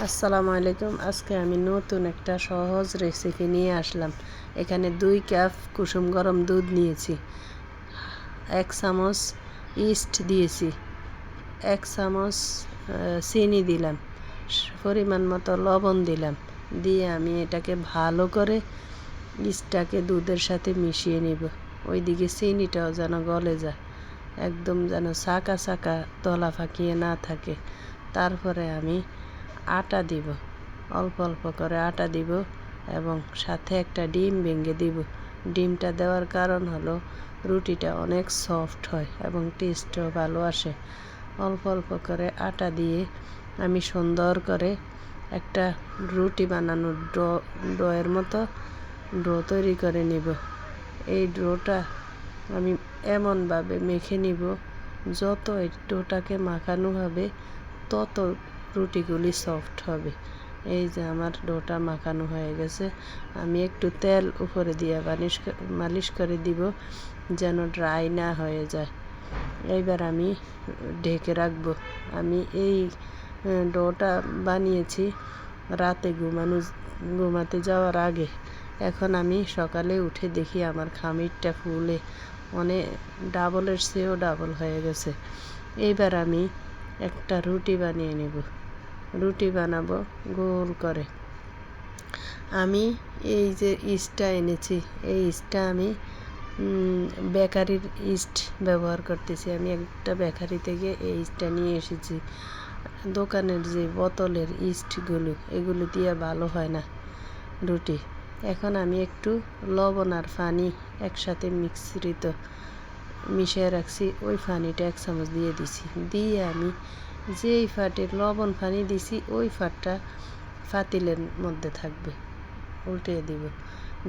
আসসালামু আলাইকুম। আজকে আমি নতুন একটা সহজ রেসিপি নিয়ে আসলাম। এখানে 2 কাপ কুসুম গরম দুধ নিয়েছি, 1 চামচ ইস্ট দিয়েছি, 1 চামচ চিনি দিলাম, পরিমাণ মতো লবণ দিলাম। দিয়ে আমি এটাকে ভালো করে ইস্টটাকে দুধের সাথে মিশিয়ে নিব। ওইদিকে চিনিটাও যেন গলে যায়, একদম যেন ছাঁকা ছাঁকা দলা ফাঁকিয়ে না থাকে। তারপরে আমি আটা দিব, অল্প অল্প করে আটা দিব এবং সাথে একটা ডিম ভেঙে দিব। ডিমটা দেওয়ার কারণ হলো রুটিটা অনেক সফট হয় এবং টেস্টও ভালো আসে। অল্প অল্প করে আটা দিয়ে আমি সুন্দর করে একটা রুটি বানানোর ডোয়ের মতো ডো তৈরি করে নিব। এই ডোটা আমি এমনভাবে মেখে নিব, যত এই ডোটাকে মাখানো হবে তত রুটিগুলি সফট হবে। এই যে আমার ডোটা মাখানো হয়ে গেছে। আমি একটু তেল উপরে দিয়ে মালিশ করে দিব যেন ড্রাই না হয়ে যায়। এইবার আমি ঢেকে রাখবো। আমি এই ডোটা বানিয়েছি রাতে ঘুমাতে যাওয়ার আগে। এখন আমি সকালে উঠে দেখি আমার খামিরটা ফুলে অনেক ডাবলের চেয়েও ডাবল হয়ে গেছে। এইবার আমি একটা রুটি বানিয়ে নেব। রুটি বানাবো গোল করে। আমি এই যে ইস্টটা এনেছি, এই ইস্টটা আমি বেকারির ইস্ট ব্যবহার করতেছি। আমি একটা বেকারি থেকে এই ইস্টটা নিয়ে এসেছি। দোকানের যে বোতলের ইস্টগুলো, এগুলো দিয়ে ভালো হয় না রুটি। এখন আমি একটু লবণ আর পানি একসাথে মিশিয়ে রাখছি, ওই পানিটা 1 চামচ দিয়ে দিছি। দিয়ে আমি যেই ফাটের লবণ পানি দিছি ওই ফাটটা পাতিলের মধ্যে থাকবে, উল্টে দিব।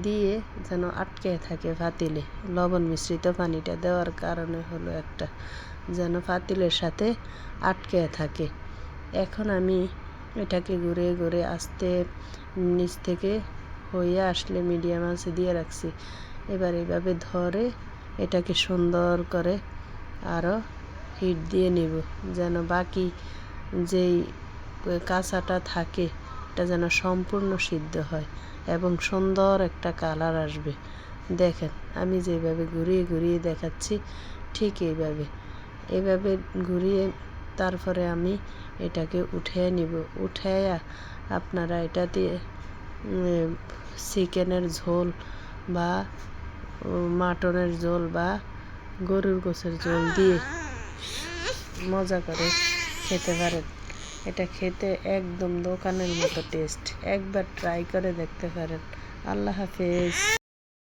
দিয়ে যেন আটকে থাকে পাতিলে। লবণ মিশ্রিত পানিটা দেওয়ার কারণে হলো একটা, যেন পাতিলের সাথে আটকে থাকে। এখন আমি এটাকে ঘুরে ঘুরে আস্তে নিচ থেকে হয়ে আসলে মিডিয়াম আঁচে দিয়ে রাখছি। এবার এইভাবে ধরে এটাকে সুন্দর করে আরও হিট দিয়ে নেব, যেন বাকি যেই কাঁচাটা থাকে এটা যেন সম্পূর্ণ সিদ্ধ হয় এবং সুন্দর একটা কালার আসবে। দেখেন আমি যেভাবে ঘুরিয়ে ঘুরিয়ে দেখাচ্ছি ঠিক এইভাবে ঘুরিয়ে তারপরে আমি এটাকে উঠিয়ে নিব। উঠাইয়া আপনারা এটা দিয়ে চিকেনের ঝোল বা মাটনের ঝোল বা গরুর গোশের ঝোল দিয়ে মজা করে খেতে পারেন। এটা খেতে একদম দোকানের মতো টেস্ট। একবার ট্রাই করে দেখতে পারেন। আল্লাহ হাফেজ।